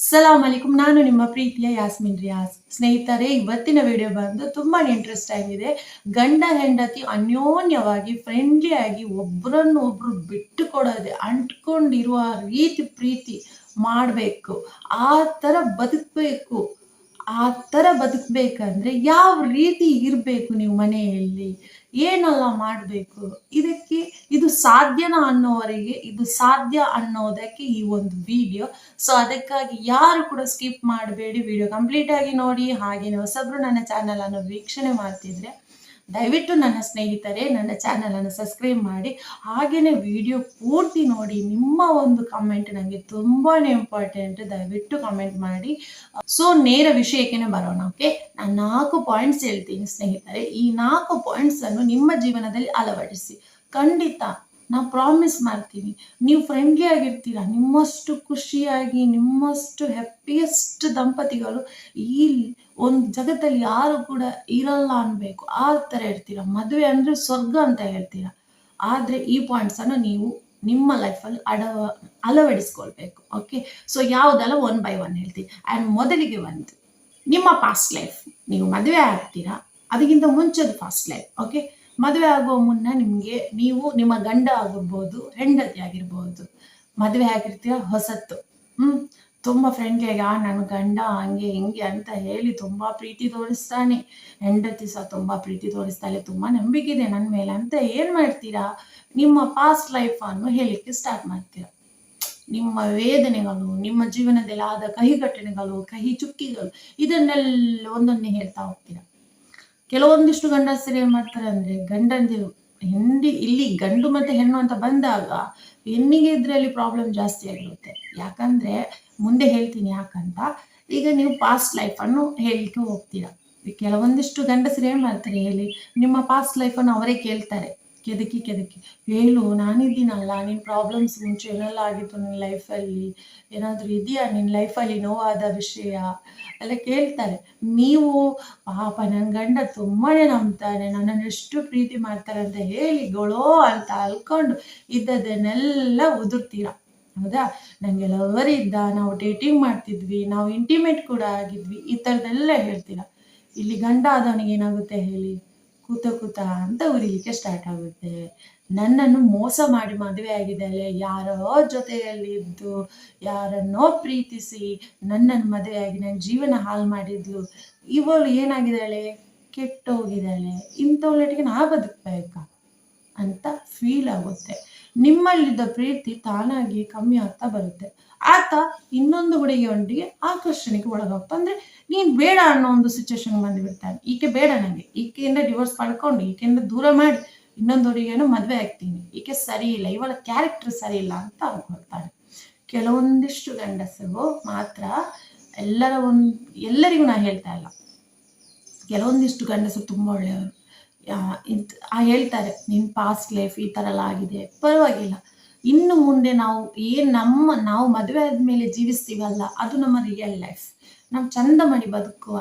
ಸಲಾಮ್ ಅಲೈಕುಂ. ನಾನು ನಿಮ್ಮ ಪ್ರೀತಿಯ ಯಾಸ್ಮಿನ್ ರಿಯಾಜ್. ಸ್ನೇಹಿತರೆ, ಇವತ್ತಿನ ವಿಡಿಯೋ ಬಂದು ತುಂಬಾ ಇಂಟ್ರೆಸ್ಟ್ ಆಗಿದೆ. ಗಂಡ ಹೆಂಡತಿ ಅನ್ಯೋನ್ಯವಾಗಿ ಫ್ರೆಂಡ್ಲಿ ಆಗಿ ಒಬ್ಬರನ್ನು ಒಬ್ರು ಬಿಟ್ಟು ಕೊಡದೆ ಅಂಟ್ಕೊಂಡಿರುವ ರೀತಿ ಪ್ರೀತಿ ಮಾಡಬೇಕು. ಆ ಥರ ಬದುಕಬೇಕು. ಆ ಥರ ಬದುಕಬೇಕಂದ್ರೆ ಯಾವ ರೀತಿ ಇರಬೇಕು, ನೀವು ಮನೆಯಲ್ಲಿ ಏನೆಲ್ಲ ಮಾಡಬೇಕು, ಇದು ಸಾಧ್ಯನಾ ಅನ್ನೋವರೆಗೆ ಇದು ಸಾಧ್ಯ ಅನ್ನೋದಕ್ಕೆ ಈ ಒಂದು ವಿಡಿಯೋ. ಸೊ ಅದಕ್ಕಾಗಿ ಯಾರು ಕೂಡ ಸ್ಕಿಪ್ ಮಾಡಬೇಡಿ, ವಿಡಿಯೋ ಕಂಪ್ಲೀಟ್ ಆಗಿ ನೋಡಿ. ಹಾಗೆಯೇ ಹೊಸಬ್ರು ನನ್ನ ಚಾನಲ್ ಅನ್ನು ವೀಕ್ಷಣೆ ಮಾಡ್ತಿದ್ರೆ ದಯವಿಟ್ಟು ನನ್ನ ಸ್ನೇಹಿತರೆ ನನ್ನ ಚಾನಲ್ ಅನ್ನು ಸಬ್ಸ್ಕ್ರೈಬ್ ಮಾಡಿ. ಹಾಗೆಯೇ ವಿಡಿಯೋ ಪೂರ್ತಿ ನೋಡಿ. ನಿಮ್ಮ ಒಂದು ಕಮೆಂಟ್ ನನಗೆ ತುಂಬಾನೇ ಇಂಪಾರ್ಟೆಂಟ್. ದಯವಿಟ್ಟು ಕಮೆಂಟ್ ಮಾಡಿ. ಸೊ ನೇರ ವಿಷಯಕ್ಕೆ ಬರೋಣ. ಓಕೆ, ನಾನು 4 ಪಾಯಿಂಟ್ಸ್ ಹೇಳ್ತೀನಿ ಸ್ನೇಹಿತರೆ. ಈ 4 ಪಾಯಿಂಟ್ಸ್ ಅನ್ನು ನಿಮ್ಮ ಜೀವನದಲ್ಲಿ ಅಳವಡಿಸಿ. ಖಂಡಿತ ನಾ ಪ್ರಾಮಿಸ್ ಮಾಡ್ತೀನಿ, ನೀವು ಫ್ರೆಂಡ್ಲಿ ಆಗಿರ್ತೀರಾ. ನಿಮ್ಮಷ್ಟು ಖುಷಿಯಾಗಿ, ನಿಮ್ಮಷ್ಟು ಹ್ಯಾಪಿಯೆಸ್ಟ್ ದಂಪತಿಗಳು ಈ ಒಂದು ಜಗತ್ತಲ್ಲಿ ಯಾರು ಕೂಡ ಇರಲ್ಲ ಅನ್ಬೇಕು. ಆ ಥರ ಇರ್ತೀರ. ಮದುವೆ ಅಂದ್ರೆ ಸ್ವರ್ಗ ಅಂತ ಹೇಳ್ತೀರಾ. ಆದ್ರೆ ಈ ಪಾಯಿಂಟ್ಸ್ ಅನ್ನು ನೀವು ನಿಮ್ಮ ಲೈಫಲ್ಲಿ ಅಳವಡಿಸ್ಕೊಳ್ಬೇಕು. ಓಕೆ, ಸೊ ಯಾವುದೆಲ್ಲ 1 by 1 ಹೇಳ್ತೀನಿ. ಆ್ಯಂಡ್ ಮೊದಲಿಗೆ ಒಂದು, ನಿಮ್ಮ ಪಾಸ್ಟ್ ಲೈಫ್. ನೀವು ಮದುವೆ ಆಗ್ತೀರಾ, ಅದಕ್ಕಿಂತ ಮುಂಚೆದು ಫಾಸ್ಟ್ ಲೈಫ್. ಓಕೆ, ಮದುವೆ ಆಗುವ ಮುನ್ನ ನೀವು ನಿಮ್ಮ ಗಂಡ ಆಗಿರ್ಬೋದು, ಹೆಂಡತಿ ಆಗಿರ್ಬೋದು, ಮದುವೆ ಆಗಿರ್ತೀರ ಹೊಸತ್ತು. ತುಂಬ ಫ್ರೆಂಡ್ಲಿಯಾಗಿ ನನ್ನ ಗಂಡ ಹಂಗೆ ಹಿಂಗೆ ಅಂತ ಹೇಳಿ ತುಂಬ ಪ್ರೀತಿ ತೋರಿಸ್ತಾನೆ, ಹೆಂಡತಿ ಸಹ ತುಂಬ ಪ್ರೀತಿ ತೋರಿಸ್ತಾಳೆ, ತುಂಬ ನಂಬಿಕೆ ಇದೆ ನನ್ನ ಮೇಲೆ ಅಂತ ಏನು ಮಾಡ್ತೀರಾ, ನಿಮ್ಮ ಪಾಸ್ಟ್ ಲೈಫನ್ನು ಹೇಳಲಿಕ್ಕೆ ಸ್ಟಾರ್ಟ್ ಮಾಡ್ತೀರಾ. ನಿಮ್ಮ ವೇದನೆಗಳು, ನಿಮ್ಮ ಜೀವನದಲ್ಲಿ ಆದ ಕಹಿ ಘಟನೆಗಳು, ಕಹಿ ಚುಕ್ಕಿಗಳು, ಇದನ್ನೆಲ್ಲ ಒಂದೊಂದೇ ಹೇಳ್ತಾ ಹೋಗ್ತೀರಾ. ಕೆಲವೊಂದಿಷ್ಟು ಗಂಡಸರು ಏನ್ ಮಾಡ್ತಾರೆ ಅಂದ್ರೆ, ಗಂಡಂದಿರು ಇಲ್ಲಿ ಗಂಡು ಮತ್ತೆ ಹೆಣ್ಣು ಅಂತ ಬಂದಾಗ ಹೆಣ್ಣಿಗೆ ಇದ್ರಲ್ಲಿ ಪ್ರಾಬ್ಲಮ್ ಜಾಸ್ತಿ ಆಗಿರುತ್ತೆ. ಯಾಕಂದ್ರೆ ಮುಂದೆ ಹೇಳ್ತೀನಿ ಯಾಕಂತ. ಈಗ ನೀವು ಪಾಸ್ಟ್ ಲೈಫ್ ಅನ್ನು ಹೇಳಲಿಕ್ಕೆ ಹೋಗ್ತೀರಾ. ಕೆಲವೊಂದಿಷ್ಟು ಗಂಡಸರು ಏನ್ ಮಾಡ್ತಾರೆ ಹೇಳಿ, ನಿಮ್ಮ ಪಾಸ್ಟ್ ಲೈಫ್ ಅನ್ನು ಅವರೇ ಕೇಳ್ತಾರೆ. ಕೆದಕಿ ಹೇಳು, ನಾನಿದ್ದೀನಲ್ಲ, ನಿನ್ನ ಪ್ರಾಬ್ಲಮ್ಸ್ ಮುಂಚೆ ಏನೆಲ್ಲ ಆಗಿತ್ತು ನಿನ್ನ ಲೈಫಲ್ಲಿ, ಏನಾದರೂ ಇದೆಯಾ ನಿನ್ನ ಲೈಫಲ್ಲಿ ನೋವಾದ ವಿಷಯ ಎಲ್ಲ ಕೇಳ್ತಾರೆ. ನೀವು ಪಾಪ ನನ್ನ ಗಂಡ ತುಂಬಾನೇ ನಂಬ್ತಾರೆ, ನನ್ನನ್ನು ಎಷ್ಟು ಪ್ರೀತಿ ಮಾಡ್ತಾರೆ ಅಂತ ಹೇಳಿ ಗೊಳೋ ಅಂತ ಅಲ್ಕೊಂಡು ಇದ್ದದನ್ನೆಲ್ಲ ಉದುರ್ತೀರ. ಹೌದಾ, ನನಗೆ ಲವರ್ ಇದ್ದ, ನಾವು ಡೇಟಿಂಗ್ ಮಾಡ್ತಿದ್ವಿ, ನಾವು ಇಂಟಿಮೇಟ್ ಕೂಡ ಆಗಿದ್ವಿ, ಈ ಥರದ್ದೆಲ್ಲ ಹೇಳ್ತೀರ. ಇಲ್ಲಿ ಗಂಡ ಆದವನಿಗೆ ಏನಾಗುತ್ತೆ ಹೇಳಿ, ಕೂತ ಅಂತ ಉರಿಲಿಕ್ಕೆ ಸ್ಟಾರ್ಟ್ ಆಗುತ್ತೆ. ನನ್ನನ್ನು ಮೋಸ ಮಾಡಿ ಮದುವೆ ಆಗಿದ್ದಾಳೆ, ಯಾರೋ ಜೊತೆಯಲ್ಲಿ ಇದ್ದು ಯಾರನ್ನೋ ಪ್ರೀತಿಸಿ ನನ್ನನ್ನು ಮದುವೆ ಆಗಿ ನನ್ನ ಜೀವನ ಹಾಳು ಮಾಡಿದ್ಲು, ಇವಳು ಏನಾಗಿದ್ದಾಳೆ, ಕೆಟ್ಟೋಗಿದ್ದಾಳೆ, ಇಂಥವಳೊಟ್ಟಿಗೆ ನಾ ಬದುಕಬೇಕಾ ಅಂತ ಫೀಲ್ ಆಗುತ್ತೆ. ನಿಮ್ಮಲ್ಲಿದ್ದ ಪ್ರೀತಿ ತಾನಾಗಿ ಕಮ್ಮಿ ಆಗ್ತಾ ಬರುತ್ತೆ. ಆತ ಇನ್ನೊಂದು ಹುಡುಗಿಯೊಂದಿಗೆ ಆಕರ್ಷಣೆಗೆ ಒಳಗಾಗ್ತಾ, ಅಂದ್ರೆ ನೀನ್ ಬೇಡ ಅನ್ನೋ ಒಂದು ಸಿಚುವೇಶನ್ ಬಂದ್ಬಿಡ್ತಾನೆ. ಈಕೆ ಬೇಡ, ನನಗೆ ಈಕೆಯಿಂದ ಡಿವೋರ್ಸ್ ಪಡ್ಕೊಂಡು ಈಕೆಯಿಂದ ದೂರ ಮಾಡಿ ಇನ್ನೊಂದು ಹುಡುಗಿಯನ್ನು ಮದುವೆ ಆಗ್ತೀನಿ, ಈಕೆ ಸರಿ ಇಲ್ಲ, ಇವಳ ಕ್ಯಾರೆಕ್ಟರ್ ಸರಿ ಇಲ್ಲ ಅಂತ ಅನ್ಕೊಳ್ತಾನೆ. ಕೆಲವೊಂದಿಷ್ಟು ಗಂಡಸರು ಮಾತ್ರ, ಎಲ್ಲರಿಗೂ ನಾ ಹೇಳ್ತಾ ಇಲ್ಲ, ಕೆಲವೊಂದಿಷ್ಟು ಗಂಡಸರು ತುಂಬಾ ಒಳ್ಳೆಯವರು. ಹೇಳ್ತಾರೆ, ನಿನ್ ಪಾಸ್ಟ್ ಲೈಫ್ ಈ ತರ ಎಲ್ಲ ಆಗಿದೆ, ಪರವಾಗಿಲ್ಲ, ಇನ್ನು ಮುಂದೆ ನಾವು ಮದುವೆ ಆದ್ಮೇಲೆ ಜೀವಿಸ್ತೀವಲ್ಲ, ಅದು ನಮ್ಮ ರಿಯಲ್ ಲೈಫ್. ನಾವು ಚಂದ ಮಾಡಿ ಬದುಕುವ,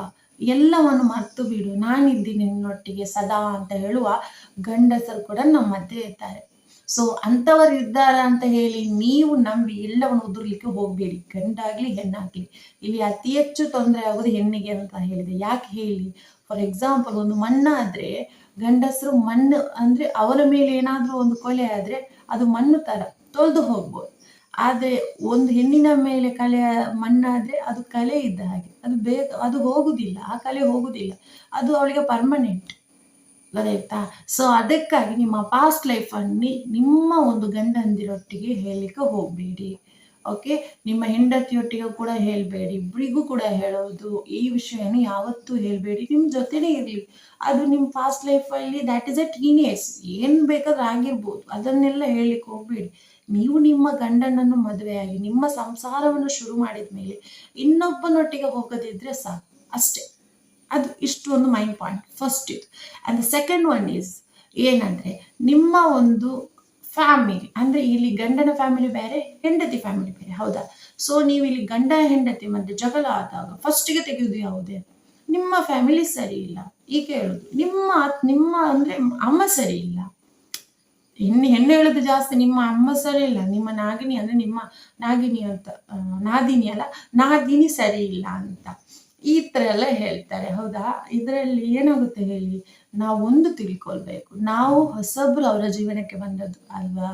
ಎಲ್ಲವನ್ನು ಮರ್ತು ಬಿಡು, ನಾನಿದ್ದೀನಿ ನಿನ್ನೊಟ್ಟಿಗೆ ಸದಾ ಅಂತ ಹೇಳುವ ಗಂಡಸರು ಕೂಡ ನಮ್ಮ ಮಧ್ಯೆ ಇರ್ತಾರೆ. ಸೊ ಅಂಥವರು ಇದ್ದಾರೆ ಅಂತ ಹೇಳಿ ನೀವು ನಂಬಿ ಎಲ್ಲವನ್ನು ಉದುರ್ಲಿಕ್ಕೆ ಹೋಗ್ಬೇಡಿ, ಗಂಡಾಗ್ಲಿ ಹೆಣ್ಣಾಗ್ಲಿ. ಇಲ್ಲಿ ಅತಿ ಹೆಚ್ಚು ತೊಂದರೆ ಆಗೋದು ಹೆಣ್ಣಿಗೆ ಅಂತ ಹೇಳಿದೆ. ಯಾಕೆ ಹೇಳಿ, ಫಾರ್ ಎಕ್ಸಾಂಪಲ್, ಒಂದು ಮಣ್ಣಾದ್ರೆ ಗಂಡಸರು ಮಣ್ಣು ಅಂದ್ರೆ ಅವರ ಮೇಲೆ ಏನಾದ್ರೂ ಒಂದು ಕೊಲೆ ಆದ್ರೆ ಅದು ಮಣ್ಣು ತರ ತೊಳೆದು ಹೋಗ್ಬೋದು. ಆದ್ರೆ ಒಂದು ಹೆಣ್ಣಿನ ಮೇಲೆ ಮಣ್ಣಾದ್ರೆ ಅದು ಕಲೆ ಇದ್ದ ಹಾಗೆ, ಅದು ಹೋಗುದಿಲ್ಲ, ಆ ಕಲೆ ಹೋಗುದಿಲ್ಲ, ಅದು ಅವಳಿಗೆ ಪರ್ಮನೆಂಟ್. ಗೊತ್ತಾಯ್ತಾ? ಸೊ ಅದಕ್ಕಾಗಿ ನಿಮ್ಮ ಪಾಸ್ಟ್ ಲೈಫ್ ಅನ್ನು ನಿಮ್ಮ ಒಂದು ಗಂಡಂದಿರೊಟ್ಟಿಗೆ ಹೇಳಲಿಕ್ಕೆ ಹೋಗ್ಬೇಡಿ. ಓಕೆ, ನಿಮ್ಮ ಹೆಂಡತಿಯೊಟ್ಟಿಗೆ ಕೂಡ ಹೇಳ್ಬೇಡಿ, ಇಬ್ಬರಿಗೂ ಕೂಡ ಹೇಳೋದು ಈ ವಿಷಯನ ಯಾವತ್ತೂ ಹೇಳ್ಬೇಡಿ. ನಿಮ್ಮ ಜೊತೆನೇ ಇರಲಿ, ಅದು ನಿಮ್ಮ ಪಾಸ್ಟ್ ಲೈಫಲ್ಲಿ ದ್ಯಾಟ್ ಇಸ್ ಎ ಟೀನೇಜ್, ಏನು ಬೇಕಾದ್ರೂ ಆಗಿರ್ಬೋದು, ಅದನ್ನೆಲ್ಲ ಹೇಳಲಿಕ್ಕೆ ಹೋಗ್ಬೇಡಿ. ನೀವು ನಿಮ್ಮ ಗಂಡನನ್ನು ಮದುವೆಯಾಗಿ ನಿಮ್ಮ ಸಂಸಾರವನ್ನು ಶುರು ಮಾಡಿದ ಮೇಲೆ ಇನ್ನೊಬ್ಬನೊಟ್ಟಿಗೆ ಹೋಗದಿದ್ರೆ ಸಾಕು, ಅಷ್ಟೇ. ಅದು ಇಷ್ಟು ಒಂದು ಮೈಂಡ್ ಪಾಯಿಂಟ್ ಫಸ್ಟ್ ಇದು. And the second one is ಏನಂದ್ರೆ, ನಿಮ್ಮ ಒಂದು ಫ್ಯಾಮಿಲಿ, ಅಂದ್ರೆ ಇಲ್ಲಿ ಗಂಡನ ಫ್ಯಾಮಿಲಿ ಬೇರೆ, ಹೆಂಡತಿ ಫ್ಯಾಮಿಲಿ ಬೇರೆ, ಹೌದಾ? ಸೊ ನೀವು ಇಲ್ಲಿ ಗಂಡ ಹೆಂಡತಿ ಮತ್ತೆ ಜಗಳ ಆದಾಗ ಫಸ್ಟಿಗೆ ತೆಗೆಯುವುದು ಯಾವುದೇ, ನಿಮ್ಮ ಫ್ಯಾಮಿಲಿ ಸರಿ ಇಲ್ಲ, ಈಗ ಹೇಳುದು ನಿಮ್ಮ ಅಂದ್ರೆ ಅಮ್ಮ ಸರಿ ಇಲ್ಲ, ಹೆಣ್ಣು ಹೇಳೋದು ಜಾಸ್ತಿ, ನಿಮ್ಮ ಅಮ್ಮ ಸರಿ ಇಲ್ಲ, ನಿಮ್ಮ ನಾಗಿನಿ ಅಂದ್ರೆ ನಿಮ್ಮ ನಾಗಿನಿ ಅಂತ, ನಾದಿನಿ ಅಲ್ಲ, ನಾದಿನಿ ಸರಿ ಇಲ್ಲ ಅಂತ ಈ ತರ ಎಲ್ಲ ಹೇಳ್ತಾರೆ. ಹೌದಾ? ಇದರಲ್ಲಿ ಏನಾಗುತ್ತೆ ಹೇಳಿ, ನಾವೊಂದು ತಿಳ್ಕೊಳ್ಬೇಕು, ನಾವು ಹೊಸಬ್ರು ಅವರ ಜೀವನಕ್ಕೆ ಬಂದದ್ದು ಅಲ್ವಾ.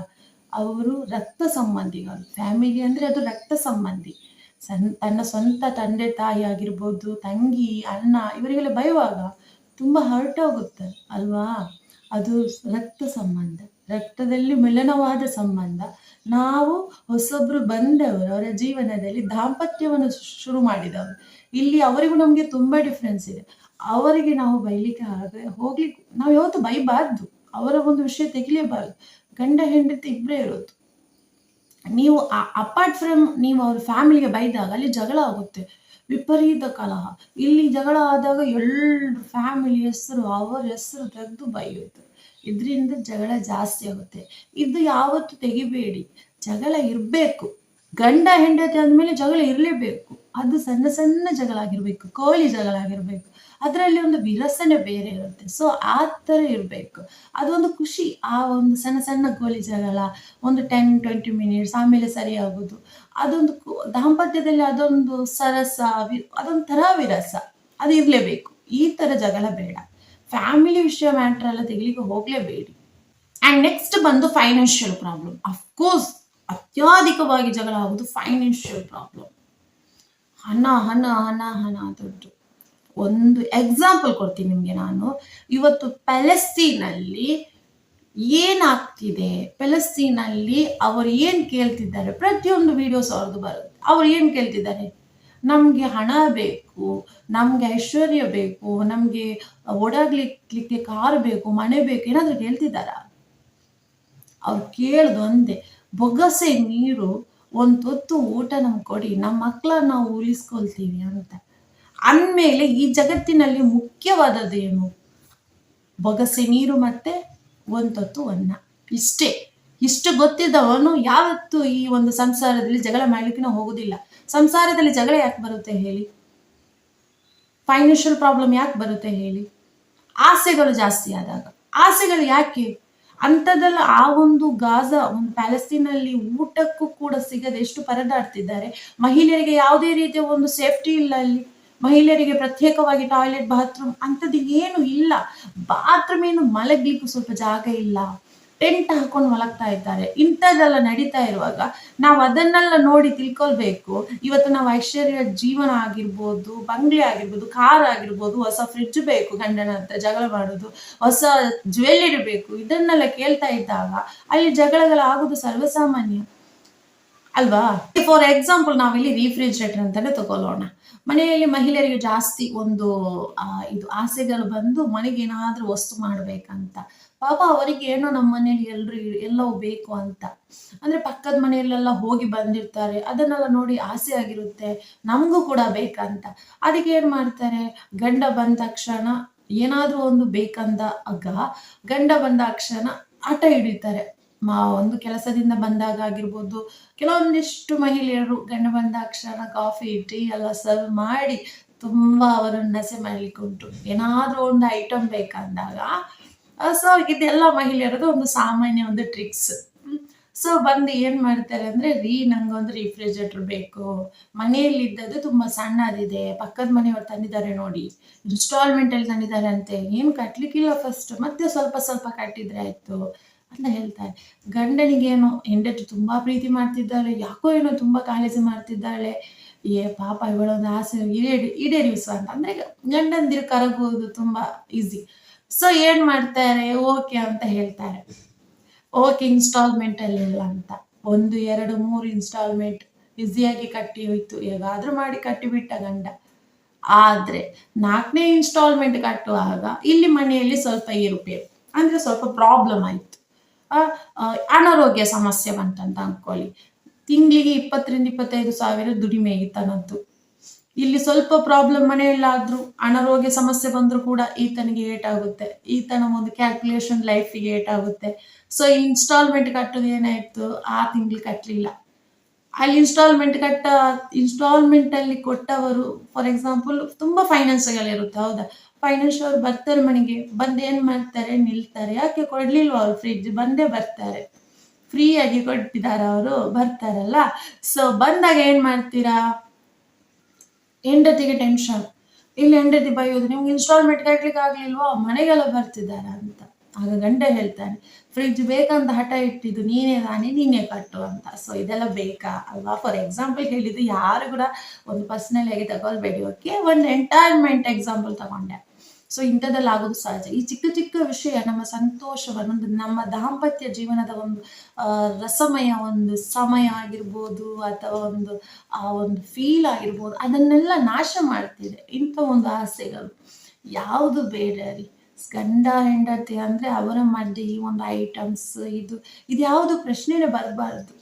ಅವರು ರಕ್ತ ಸಂಬಂಧಿಗಳು. ಫ್ಯಾಮಿಲಿ ಅಂದ್ರೆ ಅದು ರಕ್ತ ಸಂಬಂಧಿ. ತನ್ನ ಸ್ವಂತ ತಂದೆ ತಾಯಿ ಆಗಿರ್ಬೋದು, ತಂಗಿ ಅಣ್ಣ ಇವರಿಗೆಲ್ಲ ಬೈಯುವಾಗ ತುಂಬಾ ಹರ್ಟ್ ಆಗುತ್ತೆ ಅಲ್ವಾ. ಅದು ರಕ್ತ ಸಂಬಂಧ, ರಕ್ತದಲ್ಲಿ ಮಿಲನವಾದ ಸಂಬಂಧ. ನಾವು ಹೊಸಬ್ರು ಬಂದವರು, ಅವರ ಜೀವನದಲ್ಲಿ ದಾಂಪತ್ಯವನ್ನು ಶುರು ಮಾಡಿದವರು. ಇಲ್ಲಿ ಅವರಿಗೂ ನಮ್ಗೆ ತುಂಬಾ ಡಿಫ್ರೆನ್ಸ್ ಇದೆ. ಅವರಿಗೆ ನಾವು ಬೈಲಿಕ್ಕೆ ಹೋಗ್ಲಿಕ್ಕೆ ನಾವು ಯಾವತ್ತು ಬೈಬಾರ್ದು, ಅವರ ಒಂದು ವಿಷಯ ತೆಗಿಲೇಬಾರ್ದು. ಗಂಡ ಹೆಂಡತಿ ಇಬ್ಬರೇ ಇರೋದು. ನೀವು ಅಪಾರ್ಟ್ ಫ್ರಮ್ ನೀವು ಅವ್ರ ಫ್ಯಾಮಿಲಿಗೆ ಬೈದಾಗ ಅಲ್ಲಿ ಜಗಳ ಆಗುತ್ತೆ, ವಿಪರೀತ ಕಲಹ. ಇಲ್ಲಿ ಜಗಳ ಆದಾಗ ಎಲ್ಲರ ಫ್ಯಾಮಿಲಿ ಹೆಸರು, ಅವರ ಹೆಸರು ತೆಗೆದು ಬೈಯುತ್ತೆ. ಇದರಿಂದ ಜಗಳ ಜಾಸ್ತಿ ಆಗುತ್ತೆ. ಇದು ಯಾವತ್ತು ತೆಗಿಬೇಡಿ. ಜಗಳ ಇರಬೇಕು, ಗಂಡ ಹೆಂಡತಿ ಆದ್ಮೇಲೆ ಜಗಳ ಇರಲೇಬೇಕು. ಅದು ಸಣ್ಣ ಸಣ್ಣ ಜಗಳ ಆಗಿರ್ಬೇಕು, ಕೋಳಿ ಜಗಳ ಆಗಿರ್ಬೇಕು. ಅದರಲ್ಲಿ ಒಂದು ವಿರಸನೆ ಬೇರೆ ಇರುತ್ತೆ. ಸೊ ಆ ಥರ ಇರಬೇಕು, ಅದೊಂದು ಖುಷಿ. ಆ ಒಂದು ಸಣ್ಣ ಸಣ್ಣ ಕೋಳಿ ಜಗಳ ಒಂದು 10-20 ಮಿನಿಟ್ಸ್ ಆಮೇಲೆ ಸರಿ ಆಗೋದು, ಅದೊಂದು ದಾಂಪತ್ಯದಲ್ಲಿ ಅದೊಂದು ಸರಸ, ಅದೊಂಥರ ವಿರಸ, ಅದು ಇರಲೇಬೇಕು. ಈ ಥರ ಜಗಳ ಬೇಡ. ಫ್ಯಾಮಿಲಿ ವಿಷಯ ಮ್ಯಾಟ್ರ್ ಎಲ್ಲ ತೆಗಿಲಿಕ್ಕೆ ಹೋಗಲೇಬೇಡಿ. ಆ್ಯಂಡ್ ನೆಕ್ಸ್ಟ್ ಬಂದು ಫೈನಾನ್ಷಿಯಲ್ ಪ್ರಾಬ್ಲಮ್. ಅಫ್ಕೋರ್ಸ್ ಅತ್ಯಧಿಕವಾಗಿ ಜಗಳ ಆಗೋದು ಫೈನಾನ್ಷಿಯಲ್ ಪ್ರಾಬ್ಲಮ್. ಹಣ ಹಣ ಹಣ ಹಣ ದುಡ್ಡು. ಒಂದು ಎಕ್ಸಾಂಪಲ್ ಕೊಡ್ತೀನಿ ನಿಮಗೆ ನಾನು. ಇವತ್ತು ಪ್ಯಾಲೆಸ್ತೀನಲ್ಲಿ ಏನಾಗ್ತಿದೆ, ಪ್ಯಾಲೆಸ್ತೀನಲ್ಲಿ ಅವರು ಏನು ಕೇಳ್ತಿದ್ದಾರೆ, ಪ್ರತಿಯೊಂದು ವಿಡಿಯೋಸ್ ಅವ್ರದ್ದು ಬರುತ್ತೆ. ಅವ್ರು ಏನು ಕೇಳ್ತಿದ್ದಾರೆ, ನಮಗೆ ಹಣ ಬೇಕು, ನಮಗೆ ಐಶ್ವರ್ಯ ಬೇಕು, ನಮಗೆ ಓಡಾಡ್ಲಿಕ್ಕೆ ಕಾರ್ ಬೇಕು, ಮನೆ ಬೇಕು, ಏನಾದರೂ ಕೇಳ್ತಿದ್ದಾರ? ಅವ್ರು ಕೇಳ್ದು ಒಂದೇ, ಬೊಗಸೆ ನೀರು, ಒಂದು ಹೊತ್ತು ಊಟ ನಮ್ಗೆ ಕೊಡಿ, ನಮ್ಮ ಮಕ್ಕಳನ್ನ ನಾವು ಉಳಿಸ್ಕೊಳ್ತೀವಿ ಅಂತ. ಅಂದಮೇಲೆ ಈ ಜಗತ್ತಿನಲ್ಲಿ ಮುಖ್ಯವಾದದ್ದು ಏನು? ಬೊಗಸೆ ನೀರು ಮತ್ತೆ ಒಂದೊತ್ತು ಅನ್ನ. ಇಷ್ಟೇ. ಇಷ್ಟು ಗೊತ್ತಿದ್ದವನು ಯಾವತ್ತು ಈ ಒಂದು ಸಂಸಾರದಲ್ಲಿ ಜಗಳ ಮಾಡ್ಲಿಕ್ಕೆ ಹೋಗುದಿಲ್ಲ. ಸಂಸಾರದಲ್ಲಿ ಜಗಳ ಯಾಕೆ ಬರುತ್ತೆ ಹೇಳಿ? ಫೈನಾನ್ಷಿಯಲ್ ಪ್ರಾಬ್ಲಮ್ ಯಾಕೆ ಬರುತ್ತೆ ಹೇಳಿ? ಆಸೆಗಳು ಜಾಸ್ತಿ ಆದಾಗ. ಆಸೆಗಳು ಯಾಕೆ ಅಂಥದ್ದೆಲ್ಲ? ಆ ಒಂದು ಗಾಜಾ, ಒಂದು ಪ್ಯಾಲೆಸ್ತೀನಲ್ಲಿ ಊಟಕ್ಕೂ ಕೂಡ ಸಿಗದೆ ಎಷ್ಟು ಪರದಾಡ್ತಿದ್ದಾರೆ. ಮಹಿಳೆಯರಿಗೆ ಯಾವುದೇ ರೀತಿಯ ಒಂದು ಸೇಫ್ಟಿ ಇಲ್ಲ ಅಲ್ಲಿ. ಮಹಿಳೆಯರಿಗೆ ಪ್ರತ್ಯೇಕವಾಗಿ ಟಾಯ್ಲೆಟ್, ಬಾತ್ರೂಮ್ ಅಂಥದ್ದು ಏನು ಇಲ್ಲ. ಬಾತ್ರೂಮ್ ಏನು, ಮಲಗ್ಲಿಕ್ಕೂ ಸ್ವಲ್ಪ ಜಾಗ ಇಲ್ಲ. ಟೆಂಟ್ ಹಾಕೊಂಡು ಮಲಗ್ತಾ ಇದ್ದಾರೆ. ಇಂಥದ್ದೆಲ್ಲ ನಡೀತಾ ಇರುವಾಗ ನಾವು ಅದನ್ನೆಲ್ಲ ನೋಡಿ ತಿಳ್ಕೊಳ್ಬೇಕು. ಇವತ್ತು ನಾವು ಐಶ್ವರ್ಯ ಜೀವನ ಆಗಿರ್ಬೋದು, ಬಂಗ್ಲೆ ಆಗಿರ್ಬೋದು, ಕಾರ್ ಆಗಿರ್ಬೋದು, ಹೊಸ ಫ್ರಿಡ್ಜ್ ಬೇಕು ಗಂಡನ ಹತ್ರ ಜಗಳ ಮಾಡೋದು, ಹೊಸ ಜ್ಯುವೆಲ್ಲರಿ ಬೇಕು, ಇದನ್ನೆಲ್ಲ ಕೇಳ್ತಾ ಇದ್ದಾಗ ಅಲ್ಲಿ ಜಗಳಗಳಾಗೋದು ಸರ್ವಸಾಮಾನ್ಯ ಅಲ್ವಾ. ಫಾರ್ ಎಕ್ಸಾಂಪಲ್ ನಾವಿಲ್ಲಿ ರಿಫ್ರಿಜರೇಟರ್ ಅಂತಾನೆ ತಗೊಳ್ಳೋಣ. ಮನೆಯಲ್ಲಿ ಮಹಿಳೆಯರಿಗೆ ಜಾಸ್ತಿ ಒಂದು ಇದು ಆಸೆಗಳು ಬಂದು ಮನೆಗೆ ಏನಾದ್ರೂ ವಸ್ತು ಮಾಡ್ಬೇಕಂತ. ಪಾಪ ಅವರಿಗೆ ಏನೋ ನಮ್ಮ ಮನೇಲಿ ಎಲ್ಲವೂ ಬೇಕು ಅಂತ, ಅಂದ್ರೆ ಪಕ್ಕದ ಮನೆಯಲ್ಲೆಲ್ಲ ಹೋಗಿ ಬಂದಿರ್ತಾರೆ, ಅದನ್ನೆಲ್ಲ ನೋಡಿ ಆಸೆ ಆಗಿರುತ್ತೆ ನಮಗೂ ಕೂಡ ಬೇಕಂತ. ಅದಕ್ಕೆ ಏನ್ ಮಾಡ್ತಾರೆ, ಗಂಡ ಬಂದ ತಕ್ಷಣ ಏನಾದ್ರೂ ಒಂದು ಬೇಕಂದ ಗಂಡ ಬಂದ ತಕ್ಷಣ ಆಟ ಹಿಡಿತಾರೆ. ಒಂದು ಕೆಲಸದಿಂದ ಬಂದಾಗ ಆಗಿರ್ಬೋದು, ಕೆಲವೊಂದಿಷ್ಟು ಮಹಿಳೆಯರು ಗಂಡ ಬಂದ ತಕ್ಷಣ ಕಾಫಿ ಟೀ ಎಲ್ಲ ಸರ್ವ್ ಮಾಡಿ ತುಂಬಾ ಅವರನ್ನು ನಸೆ ಮಾಡ್ಲಿಕ್ಕೆ ಉಂಟು. ಏನಾದ್ರೂ ಒಂದು ಐಟಮ್ ಬೇಕಂದಾಗ ಸೊ ಇದೆಲ್ಲ ಮಹಿಳೆಯರದು ಒಂದು ಸಾಮಾನ್ಯ ಒಂದು ಟ್ರಿಕ್ಸ್. ಸೊ ಬಂದು ಏನ್ ಮಾಡ್ತಾರೆ ಅಂದ್ರೆ, ನಂಗೊಂದು ರಿಫ್ರಿಜರೇಟರ್ ಬೇಕು, ಮನೆಯಲ್ಲಿ ಇದ್ದದ್ದು ತುಂಬಾ ಸಣ್ಣದಿದೆ, ಪಕ್ಕದ ಮನೆಯವ್ರು ತಂದಿದ್ದಾರೆ ನೋಡಿ, ಇನ್ಸ್ಟಾಲ್ಮೆಂಟ್ ಅಲ್ಲಿ ತಂದಿದ್ದಾರೆ ಅಂತೆ, ಏನು ಕಟ್ಲಿಕ್ಕಿಲ್ಲ, ಫಸ್ಟ್ ಮತ್ತೆ ಸ್ವಲ್ಪ ಸ್ವಲ್ಪ ಕಟ್ಟಿದ್ರೆ ಆಯ್ತು ಅಂತ ಹೇಳ್ತಾರೆ. ಗಂಡನಿಗೇನು, ಹೆಂಡತಿ ತುಂಬಾ ಪ್ರೀತಿ ಮಾಡ್ತಿದ್ದಾಳೆ, ಯಾಕೋ ಏನೋ ತುಂಬಾ ಕಾಳಜಿ ಮಾಡ್ತಿದ್ದಾಳೆ, ಪಾಪ ಇವಳೊಂದು ಆಸೆ ಈಡೇರಿಸುವ ಅಂತ ಅಂದ್ರೆ ಗಂಡಂದಿರು ಕರಗೋದು ತುಂಬಾ ಈಸಿ. ಸೊ ಏನ್ ಮಾಡ್ತಾರೆ, ಓಕೆ ಅಂತ ಹೇಳ್ತಾರೆ, ಓಕೆ ಇನ್ಸ್ಟಾಲ್ಮೆಂಟ್ ಅಲ್ಲಿ ಇಲ್ಲ ಅಂತ. 1, 2, 3 ಇನ್ಸ್ಟಾಲ್ಮೆಂಟ್ ಈಸಿಯಾಗಿ ಕಟ್ಟಿ ಹೋಯ್ತು, ಹೇಗಾದ್ರೂ ಮಾಡಿ ಕಟ್ಟಿಬಿಟ್ಟ ಗಂಡ. ಆದ್ರೆ 4ನೇ ಇನ್ಸ್ಟಾಲ್ಮೆಂಟ್ ಕಟ್ಟುವಾಗ ಇಲ್ಲಿ ಮನೆಯಲ್ಲಿ ಸ್ವಲ್ಪ ಏರುಪೇರು, ಅಂದ್ರೆ ಸ್ವಲ್ಪ ಪ್ರಾಬ್ಲಮ್ ಆಯ್ತು. ಅನಾರೋಗ್ಯ ಸಮಸ್ಯೆ ಬಂತಂತ ಅನ್ಕೊಳ್ಳಿ. ತಿಂಗಳಿಗೆ 20-25 ಸಾವಿರ ದುಡಿಮೆ ಈತನದ್ದು. ಇಲ್ಲಿ ಸ್ವಲ್ಪ ಪ್ರಾಬ್ಲಮ್ ಮನೆಯಲ್ಲಾದ್ರೂ ಅನಾರೋಗ್ಯ ಸಮಸ್ಯೆ ಬಂದ್ರೂ ಕೂಡ ಈತನಿಗೆ ಏಟಾಗುತ್ತೆ, ಈತನ ಒಂದು ಕ್ಯಾಲ್ಕುಲೇಷನ್ ಲೈಫಿಗೆ ಏಟಾಗುತ್ತೆ. ಸೊ ಇನ್ಸ್ಟಾಲ್ಮೆಂಟ್ ಕಟ್ಟೋದು ಏನಾಯ್ತು, ಆ ತಿಂಗಳು ಕಟ್ಟಲಿಲ್ಲ. ಅಲ್ಲಿ ಇನ್ಸ್ಟಾಲ್ಮೆಂಟ್ ಅಲ್ಲಿ ಕೊಟ್ಟವರು ಫಾರ್ ಎಕ್ಸಾಂಪಲ್ ತುಂಬಾ ಫೈನಾನ್ಸ್ಗಳಿರುತ್ತೆ, ಹೌದಾ, ಫೈನಾನ್ಷಿಯಲ್ ಅವ್ರು ಬರ್ತಾರೆ ಮನೆಗೆ, ಬಂದು ಏನ್ ಮಾಡ್ತಾರೆ, ನಿಲ್ತಾರೆ. ಯಾಕೆ ಕೊಡ್ಲಿಲ್ವಾ ಅವ್ರು ಫ್ರಿಡ್ಜ್? ಬಂದೇ ಬರ್ತಾರೆ, ಫ್ರೀ ಆಗಿ ಕೊಟ್ಟಿದಾರ ಅವರು, ಬರ್ತಾರಲ್ಲ. ಸೊ ಬಂದಾಗ ಏನ್ ಮಾಡ್ತೀರಾ? ಹೆಂಡತಿಗೆ ಟೆನ್ಷನ್, ಇಲ್ಲಿ ಹೆಂಡತಿ ಬೈಯೋದು, ನಿಮ್ಗೆ ಇನ್ಸ್ಟಾಲ್ಮೆಂಟ್ ಕಟ್ಲಿಕ್ಕೆ ಆಗ್ಲಿಲ್ವಾ, ಮನೆಗೆಲ್ಲ ಬರ್ತಿದಾರ ಅಂತ. ಆಗ ಗಂಡ ಹೇಳ್ತಾನೆ, ಫ್ರಿಡ್ಜ್ ಬೇಕಂತ ಹಠ ಇಟ್ಟಿದ್ದು ನೀನೇ ತಾನೇ, ನೀನೇ ಕಟ್ಟು ಅಂತ. ಸೊ ಇದೆಲ್ಲ ಬೇಕಾ ಅಲ್ವಾ? ಫಾರ್ ಎಕ್ಸಾಂಪಲ್ ಹೇಳಿದ್ದು, ಯಾರು ಕೂಡ ಒಂದು ಪರ್ಸನಲ್ ಆಗಿ ತಗೊಳ್ಬೇಡಿ, ಓಕೆ? ಒಂದು ಎಂಟೈರ್ಮೆಂಟ್ ಎಕ್ಸಾಂಪಲ್ ತಗೊಂಡೆ. ಸೊ ಇಂಥದ್ದೆಲ್ಲ ಆಗೋದು ಸಹಜ. ಈ ಚಿಕ್ಕ ಚಿಕ್ಕ ವಿಷಯ ನಮ್ಮ ಸಂತೋಷವನ್ನು, ನಮ್ಮ ದಾಂಪತ್ಯ ಜೀವನದ ಒಂದು ರಸಮಯ ಒಂದು ಸಮಯ ಆಗಿರ್ಬೋದು, ಅಥವಾ ಆ ಒಂದು ಫೀಲ್ ಆಗಿರ್ಬೋದು, ಅದನ್ನೆಲ್ಲ ನಾಶ ಮಾಡ್ತಿದೆ ಇಂಥ ಒಂದು ಆಸೆಗಳು. ಯಾವುದು ಬೇಡ ರೀ. ಗಂಡ ಹೆಂಡತಿ ಅಂದ್ರೆ ಅವರ ಮಧ್ಯೆ ಈ ಒಂದು ಐಟಮ್ಸ್, ಇದು ಯಾವುದು ಪ್ರಶ್ನೆನೇ ಬರಬಾರ್ದು.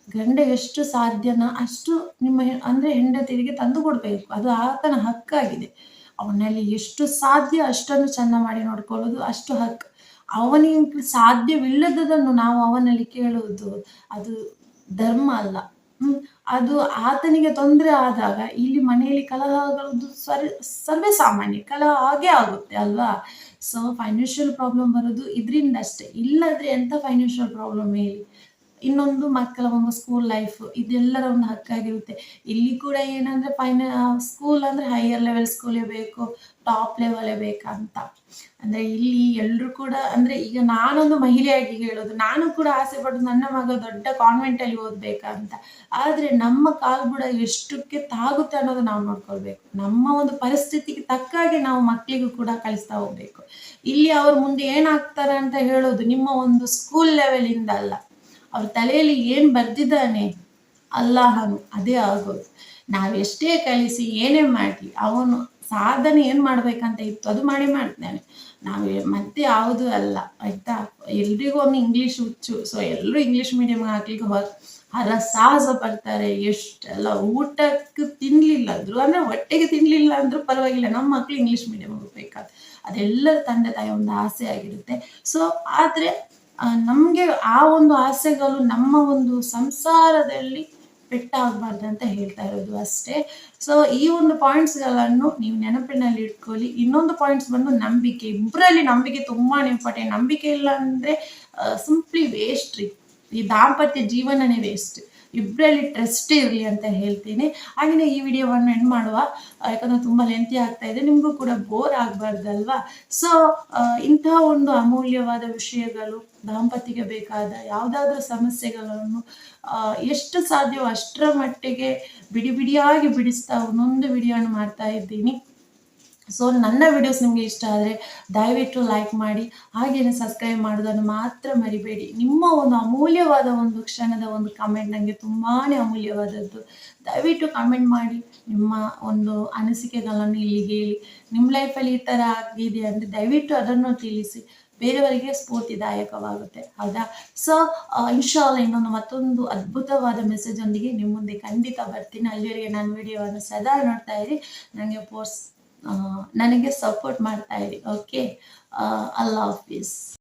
ಗಂಡ ಎಷ್ಟು ಸಾಧ್ಯನೋ ಅಷ್ಟು ನಿಮ್ಮ ಅಂದ್ರೆ ಹೆಂಡತಿಗೆ ತಂದು ಕೊಡ್ಬೇಕು, ಅದು ಆತನ ಹಕ್ಕಾಗಿದೆ. ಅವನಲ್ಲಿ ಎಷ್ಟು ಸಾಧ್ಯ ಅಷ್ಟನ್ನು ಚಂದ ಮಾಡಿ ನೋಡ್ಕೊಳ್ಳೋದು ಅಷ್ಟು ಹಕ್ಕು. ಅವನಿಗೆ ಸಾಧ್ಯವಿಲ್ಲದದನ್ನು ನಾವು ಅವನಲ್ಲಿ ಕೇಳುವುದು ಅದು ಧರ್ಮ ಅಲ್ಲ. ಅದು ಆತನಿಗೆ ತೊಂದರೆ ಆದಾಗ ಇಲ್ಲಿ ಮನೆಯಲ್ಲಿ ಕಲಹ ಆಗೋದು ಸರ್ವೇ ಸಾಮಾನ್ಯ, ಕಲಹ ಹಾಗೆ ಆಗುತ್ತೆ ಅಲ್ವಾ? ಸೊ ಫೈನಾನ್ಷಿಯಲ್ ಪ್ರಾಬ್ಲಮ್ ಬರೋದು ಇದರಿಂದ ಅಷ್ಟೇ. ಇಲ್ಲದ್ರೆ ಎಂತ ಫೈನಾನ್ಷಿಯಲ್ ಪ್ರಾಬ್ಲಮ್ ಹೇಳಿ? ಇನ್ನೊಂದು ಮಕ್ಕಳ ಒಂದು ಸ್ಕೂಲ್ ಲೈಫ್, ಇದೆಲ್ಲರ ಒಂದು ಹಕ್ಕಾಗಿರುತ್ತೆ. ಇಲ್ಲಿ ಕೂಡ ಏನಂದ್ರೆ ಸ್ಕೂಲ್ ಅಂದ್ರೆ ಹೈಯರ್ ಲೆವೆಲ್ ಸ್ಕೂಲೇ ಬೇಕು, ಟಾಪ್ ಲೆವೆಲೇ ಬೇಕಂತ. ಅಂದ್ರೆ ಇಲ್ಲಿ ಎಲ್ರು ಕೂಡ ಅಂದ್ರೆ ಈಗ ನಾನೊಂದು ಮಹಿಳೆಯಾಗಿ ಹೇಳೋದು, ನಾನು ಕೂಡ ಆಸೆ ಪಡೋದು ನನ್ನ ಮಗ ದೊಡ್ಡ ಕಾನ್ವೆಂಟ್ ಅಲ್ಲಿ ಓದ್ಬೇಕಂತ. ಆದ್ರೆ ನಮ್ಮ ಕಾಲ್ಬುಡ ಎಷ್ಟಕ್ಕೆ ತಾಗುತ್ತೆ ಅನ್ನೋದು ನಾವು ನೋಡ್ಕೊಳ್ಬೇಕು. ನಮ್ಮ ಒಂದು ಪರಿಸ್ಥಿತಿಗೆ ತಕ್ಕಾಗೆ ನಾವು ಮಕ್ಕಳಿಗೂ ಕೂಡ ಕಲಿಸ್ತಾ ಹೋಗ್ಬೇಕು. ಇಲ್ಲಿ ಅವ್ರ ಮುಂದೆ ಏನಾಗ್ತಾರೆ ಅಂತ ಹೇಳೋದು ನಿಮ್ಮ ಒಂದು ಸ್ಕೂಲ್ ಲೆವೆಲ್ ಇಂದ ಅಲ್ಲ, ಅವ್ರ ತಲೆಯಲ್ಲಿ ಏನ್ ಬರ್ದಿದ್ದಾನೆ ಅಲ್ಲಾಹನು ಅದೇ ಆಗೋದು. ನಾವೆಷ್ಟೇ ಕಲಿಸಿ ಏನೇ ಮಾಡ್ಲಿ, ಅವನು ಸಾಧನೆ ಏನ್ ಮಾಡ್ಬೇಕಂತ ಇತ್ತು ಅದು ಮಾಡ್ತಾನೆ. ನಾವು ಮತ್ತೆ ಯಾವುದು ಅಲ್ಲ, ಆಯ್ತಾ? ಎಲ್ರಿಗೂ ಒಮ್ಮೆ ಇಂಗ್ಲಿಷ್ ಹುಚ್ಚು. ಸೊ ಎಲ್ಲರೂ ಇಂಗ್ಲಿಷ್ ಮೀಡಿಯಂ ಹಾಕ್ಲಿಕ್ಕೆ ಸಾಹಸ ಪಡ್ತಾರೆ. ಎಷ್ಟೆಲ್ಲ ಊಟಕ್ಕೆ ತಿನ್ಲಿಲ್ಲ ಅಂದ್ರು, ಅಂದ್ರೆ ಹೊಟ್ಟೆಗೆ ತಿನ್ಲಿಲ್ಲ ಅಂದ್ರೂ ಪರವಾಗಿಲ್ಲ, ನಮ್ಮ ಮಕ್ಳು ಇಂಗ್ಲಿಷ್ ಮೀಡಿಯಂ ಹೋಗ್ಬೇಕಾದ್ರೆ ಅದೆಲ್ಲರ ತಂದೆ ತಾಯಿ ಒಂದು ಆಸೆ ಆಗಿರುತ್ತೆ. ಸೊ ಆದ್ರೆ ನಮ್ಗೆ ಆ ಒಂದು ಆಸೆಗಳು ನಮ್ಮ ಒಂದು ಸಂಸಾರದಲ್ಲಿ ಪೆಟ್ಟಾಗಬಾರ್ದು ಅಂತ ಹೇಳ್ತಾ ಇರೋದು ಅಷ್ಟೇ. ಸೊ ಈ ಒಂದು ಪಾಯಿಂಟ್ಸ್ಗಳನ್ನು ನೀವು ನೆನಪಿನಲ್ಲಿ ಇಟ್ಕೊಳ್ಳಿ. ಇನ್ನೊಂದು ಪಾಯಿಂಟ್ಸ್ ಬಂದು ನಂಬಿಕೆ. ಇಬ್ಬರಲ್ಲಿ ನಂಬಿಕೆ ತುಂಬಾ ಇಂಪಾರ್ಟೆಂಟ್. ನಂಬಿಕೆ ಇಲ್ಲ ಅಂದ್ರೆ ಸಿಂಪ್ಲಿ ವೇಸ್ಟ್ ರೀ, ಈ ದಾಂಪತ್ಯ ಜೀವನನೇ ವೇಸ್ಟ್. ಇಬ್ಬರಲ್ಲಿ ಟ್ರಸ್ಟ್ ಇರಲಿ ಅಂತ ಹೇಳ್ತೀನಿ. ಹಾಗೆಯೇ ಈ ವಿಡಿಯೋವನ್ನು ಎಂಡ್ ಮಾಡುವ, ಯಾಕಂದ್ರೆ ತುಂಬಾ ಲೆಂತಿ ಆಗ್ತಾ ಇದೆ, ನಿಮಗೂ ಕೂಡ ಬೋರ್ ಆಗ್ಬಾರ್ದಲ್ವಾ? ಸೊ ಇಂತಹ ಒಂದು ಅಮೂಲ್ಯವಾದ ವಿಷಯಗಳು, ದಾಂಪತ್ಯಕ್ಕೆ ಬೇಕಾದ ಯಾವುದಾದ್ರೂ ಸಮಸ್ಯೆಗಳನ್ನು ಎಷ್ಟು ಸಾಧ್ಯವೋ ಅಷ್ಟರ ಮಟ್ಟಿಗೆ ಬಿಡಿಯಾಗಿ ಬಿಡಿಸ್ತಾ ಒಂದೊಂದು ವಿಡಿಯೋನ ಮಾಡ್ತಾ ಇದ್ದೀನಿ. ಸೊ ನನ್ನ ವಿಡಿಯೋಸ್ ನಿಮಗೆ ಇಷ್ಟ ಆದರೆ ದಯವಿಟ್ಟು ಲೈಕ್ ಮಾಡಿ, ಹಾಗೇನೆ ಸಬ್ಸ್ಕ್ರೈಬ್ ಮಾಡೋದನ್ನು ಮಾತ್ರ ಮರಿಬೇಡಿ. ನಿಮ್ಮ ಒಂದು ಅಮೂಲ್ಯವಾದ ಒಂದು ಕ್ಷಣದ ಒಂದು ಕಮೆಂಟ್ ನನಗೆ ತುಂಬಾನೇ ಅಮೂಲ್ಯವಾದದ್ದು. ದಯವಿಟ್ಟು ಕಮೆಂಟ್ ಮಾಡಿ, ನಿಮ್ಮ ಒಂದು ಅನಿಸಿಕೆಗಳನ್ನು ಇಲ್ಲಿ ಹೇಳಿ. ನಿಮ್ಮ ಲೈಫಲ್ಲಿ ಈ ಥರ ಆಗಿದೆ ಅಂದರೆ ದಯವಿಟ್ಟು ಅದನ್ನು ತಿಳಿಸಿ, ಬೇರೆಯವರಿಗೆ ಸ್ಫೂರ್ತಿದಾಯಕವಾಗುತ್ತೆ, ಹೌದಾ? ಸೊ ಇನ್ಶಾಲ್ಲ ಇನ್ನೊಂದು ಮತ್ತೊಂದು ಅದ್ಭುತವಾದ ಮೆಸೇಜ್ ಒಂದಿಗೆ ನಿಮ್ಮ ಮುಂದೆ ಖಂಡಿತ ಬರ್ತೀನಿ. ಅಲ್ಲಿವರೆಗೆ ನನ್ನ ವಿಡಿಯೋವನ್ನು ಸದಾ ನೋಡ್ತಾ ಇರಿ, ನನಗೆ ಸಪೋರ್ಟ್ ಮಾಡ್ತಾ ಇರಿ. ಓಕೆ, ಅಲ್ಲಾಹ್ ಹಾಫೀಸ್.